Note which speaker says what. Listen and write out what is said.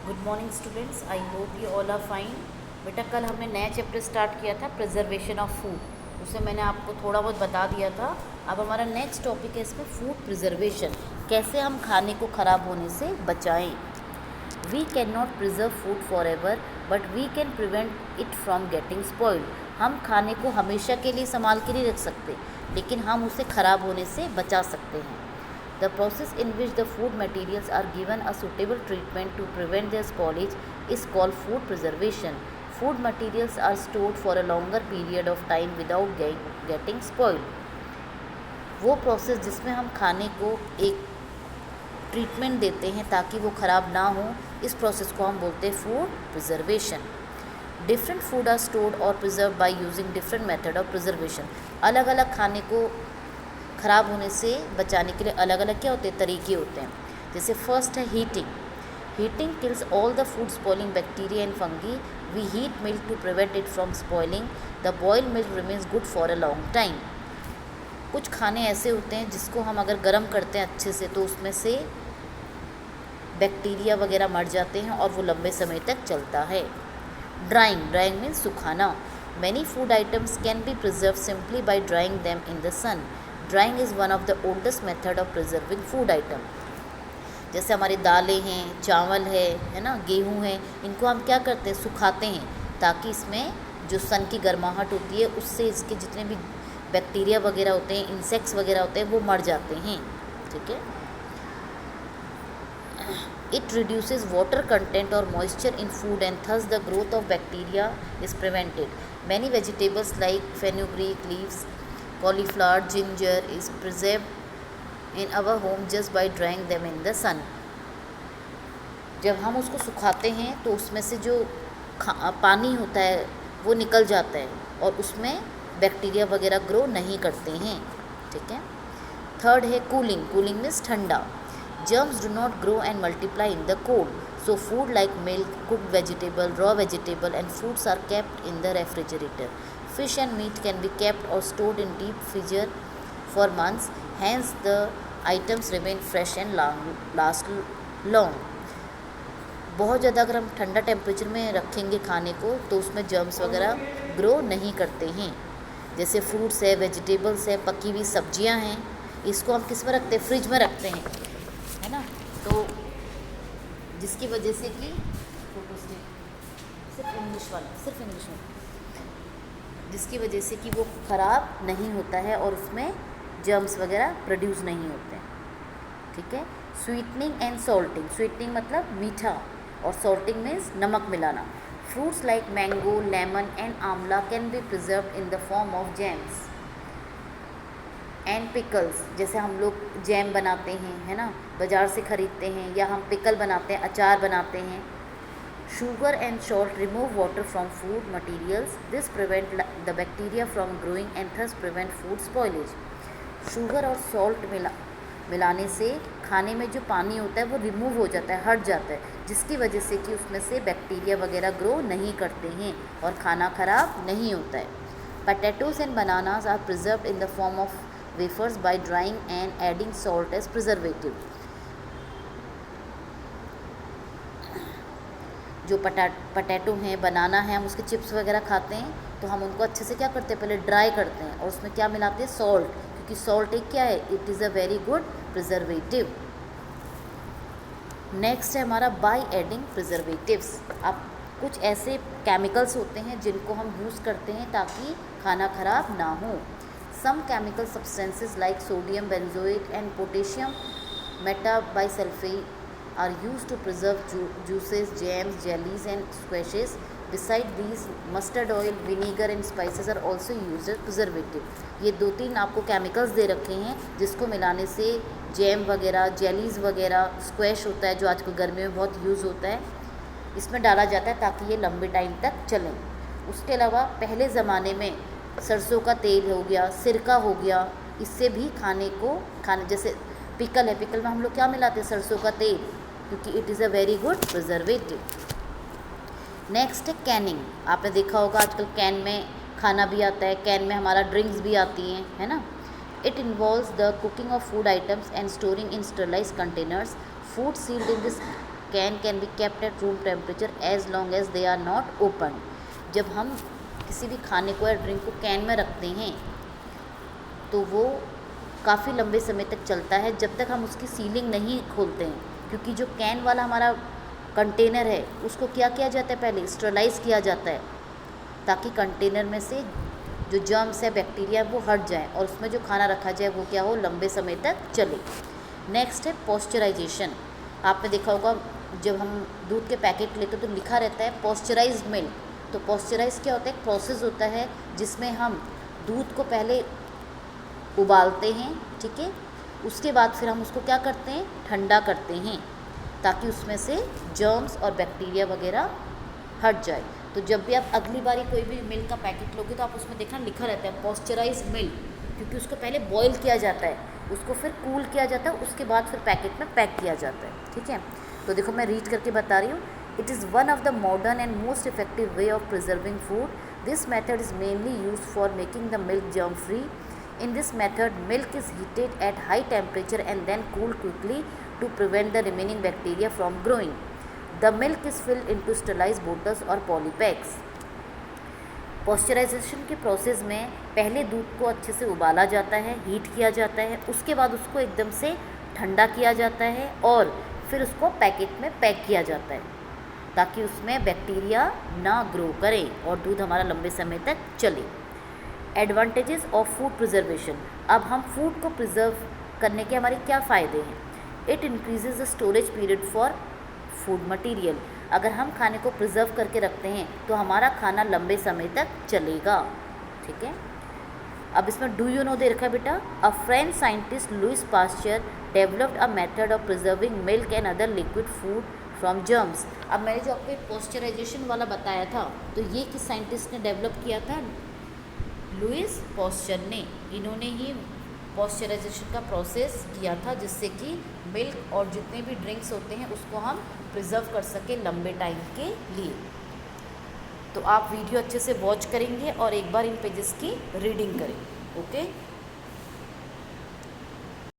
Speaker 1: Good morning students, I hope you all are fine. बेटा कल हमने नया चैप्टर स्टार्ट किया था प्रिजर्वेशन ऑफ फूड। उसमें मैंने आपको थोड़ा बहुत बता दिया था। अब हमारा नेक्स्ट टॉपिक है इसमें फूड प्रिजर्वेशन, कैसे हम खाने को ख़राब होने से बचाएं। We can not preserve food forever but we can prevent it from getting spoiled. हम खाने को हमेशा के लिए संभाल के नहीं रख सकते, लेकिन हम उसे ख़राब होने से बचा सकते हैं। The process in which the food materials are given a suitable treatment to prevent their spoilage is called food preservation. Food materials are stored for a longer period of time without getting spoiled. वो process जिसमें हम खाने को एक treatment देते हैं ताकि वो ख़राब ना हो, इस प्रोसेस को हम बोलते हैं food preservation. Different food are stored और preserve by using different method of preservation. अलग अलग खाने को ख़राब होने से बचाने के लिए अलग अलग क्या होते हैं, तरीके होते हैं। जैसे फर्स्ट है heating. Heating kills all the food spoiling bacteria and fungi. We heat milk to prevent it from spoiling. The boiled milk remains good for a long time. कुछ खाने ऐसे होते हैं जिसको हम अगर गर्म करते हैं अच्छे से तो उसमें से बैक्टीरिया वगैरह मर जाते हैं और वो लंबे समय तक चलता है। ड्राइंग, ड्राइंग मीन्स सुखाना। Many food items can be preserve simply by drying them in the sun. Drying is one of the oldest method of preserving food item. जैसे हमारी दालें हैं, चावल है ना, गेहूँ है, इनको हम क्या करते हैं, सुखाते हैं ताकि इसमें जो सन की गर्माहट होती है उससे इसके जितने भी बैक्टीरिया वगैरह होते हैं, इंसेक्ट्स वगैरह होते हैं, वो मर जाते हैं। ठीक है। It reduces water content or moisture in food and thus the growth of bacteria is prevented. Many vegetables like fenugreek leaves, cauliflower, ginger is preserved in our home just by drying them in the sun. जब हम उसको सुखाते हैं तो उसमें से जो पानी होता है वो निकल जाता है और उसमें बैक्टीरिया वगैरह ग्रो नहीं करते हैं। ठीक है। थर्ड है कूलिंग। कूलिंग मीन्स ठंडा। Germs do not grow and multiply in the cold, so food like milk, cooked vegetable, raw vegetable and fruits are kept in the refrigerator. Fish and meat can be kept or stored in deep freezer for months, hence the items remain fresh and last long. बहुत ज़्यादा अगर हम ठंडा temperature में रखेंगे खाने को तो उसमें जर्म्स वगैरह ग्रो नहीं करते हैं। जैसे फ्रूट्स है, वेजिटेबल्स है, पकी हुई सब्जियां हैं, इसको हम किस में रखते हैं, फ्रिज में रखते हैं, है ना। तो जिसकी वजह से कि सिर्फ इंग्लिश में जिसकी वजह से कि वो ख़राब नहीं होता है और उसमें जर्म्स वगैरह प्रोड्यूस नहीं होते हैं। ठीक है। Sweetening and salting. स्वीटनिंग मतलब मीठा और सॉल्टिंग मीन्स नमक मिलाना। Fruits like mango, lemon and amla can be preserved in the form of jams and pickles. जैसे हम लोग जैम बनाते हैं, है ना, बाज़ार से ख़रीदते हैं, या हम पिकल बनाते हैं, अचार बनाते हैं। Sugar and salt remove water from food materials. This prevent the bacteria from growing and thus prevent food spoilage. Sugar और सॉल्ट मिलाने से खाने में जो पानी होता है वो रिमूव हो जाता है, हट जाता है, जिसकी वजह से कि उसमें से बैक्टीरिया वगैरह ग्रो नहीं करते हैं और खाना ख़राब नहीं होता है। Potatoes and bananas are preserved in the form of wafers by drying and adding salt as preservative. जो पटैटो हैं, बनाना है, हम उसके चिप्स वगैरह खाते हैं तो हम उनको अच्छे से क्या करते हैं, पहले ड्राई करते हैं और उसमें क्या मिलाते हैं, सॉल्ट, क्योंकि सॉल्ट एक क्या है, it is a very good preservative. Next है हमारा बाय एडिंग प्रिजर्वेटिव्स। अब कुछ ऐसे केमिकल्स होते हैं जिनको हम यूज़ करते हैं ताकि खाना ख़राब ना हो। Some chemical substances like sodium benzoate and potassium metabisulfite are used to preserve juices, jams, jellies and squashes. Besides these, mustard oil, vinegar and spices are also used as preservative. ये 2-3 आपको chemicals दे रखे हैं जिसको मिलाने से jam वगैरह, jellies वगैरह, squash होता है जो आजकल गर्मियों में बहुत यूज़ होता है, इसमें डाला जाता है ताकि ये लंबे टाइम तक चलें। उसके अलावा पहले ज़माने में सरसों का तेल हो गया, सिरका हो गया, इससे भी खाने जैसे पिकल है, पिकल में हम लोग क्या मिलाते हैं, सरसों का तेल, क्योंकि it is a very good preservative. Next है कैनिंग। आपने देखा होगा आजकल कैन में खाना भी आता है, कैन में हमारा ड्रिंक्स भी आती हैं, है ना। It involves the cooking of food items and storing in sterilised containers. Food sealed in this can can be kept at room temperature as long as they are not open. जब हम किसी भी खाने को या ड्रिंक को can में रखते हैं तो वो काफ़ी लंबे समय तक चलता है जब तक हम उसकी सीलिंग नहीं खोलते हैं, क्योंकि जो कैन वाला हमारा कंटेनर है उसको क्या किया जाता है, पहले स्टरलाइज़ किया जाता है ताकि कंटेनर में से जो जर्म्स है, बैक्टीरिया वो हट जाए और उसमें जो खाना रखा जाए वो क्या हो, लंबे समय तक चले। नेक्स्ट है पॉस्चराइजेशन। आपने देखा होगा जब हम दूध के पैकेट लेते तो लिखा रहता है पॉस्चराइज्ड मिल्क। तो पॉस्चराइज क्या होता है, एक प्रोसेस होता है जिसमें हम दूध को पहले उबालते हैं, ठीक है, उसके बाद फिर हम उसको क्या करते हैं, ठंडा करते हैं ताकि उसमें से जर्म्स और बैक्टीरिया वगैरह हट जाए। तो जब भी आप अगली बारी कोई भी मिल्क का पैकेट लोगे तो आप उसमें देखना लिखा रहता है पॉस्चराइज्ड मिल्क, क्योंकि उसको पहले बॉईल किया जाता है, उसको फिर कूल किया जाता है, उसके बाद फिर पैकेट में पैक किया जाता है, ठीक है। तो देखो मैं रीड करके बता रही हूँ। It is one of the modern and most effective way of preserving food. This method is mainly use for making the milk germ free. In this method, milk is heated at high temperature and then cooled quickly to prevent the remaining bacteria from growing. The milk is filled into sterilized bottles or polypacks. Pasteurisation के process में पहले दूध को अच्छे से उबाला जाता है, हीट किया जाता है, उसके बाद उसको एकदम से ठंडा किया जाता है और फिर उसको पैकेट में पैक किया जाता है ताकि उसमें बैक्टीरिया ना ग्रो करें और दूध हमारा लंबे समय तक चले। Advantages of food preservation. अब हम फूड को प्रिजर्व करने के हमारे क्या फ़ायदे हैं। It increases the storage period for food material. अगर हम खाने को प्रिजर्व करके रखते हैं तो हमारा खाना लंबे समय तक चलेगा, ठीक है। अब इसमें डू यू नो दे रखा है बेटा। A French scientist Louis Pasteur developed a method of preserving milk and other liquid food from germs. अब मैंने जो आपको पॉस्चराइजेशन वाला बताया था तो ये किस साइंटिस्ट ने डेवलप किया था, लुइस पास्चर ने। इन्होंने ही पॉस्चराइजेशन का प्रोसेस किया था जिससे कि मिल्क और जितने भी ड्रिंक्स होते हैं उसको हम प्रिजर्व कर सकें लंबे टाइम के लिए। तो आप वीडियो अच्छे से वॉच करेंगे और एक बार इन पेजेस की रीडिंग करें, ओके।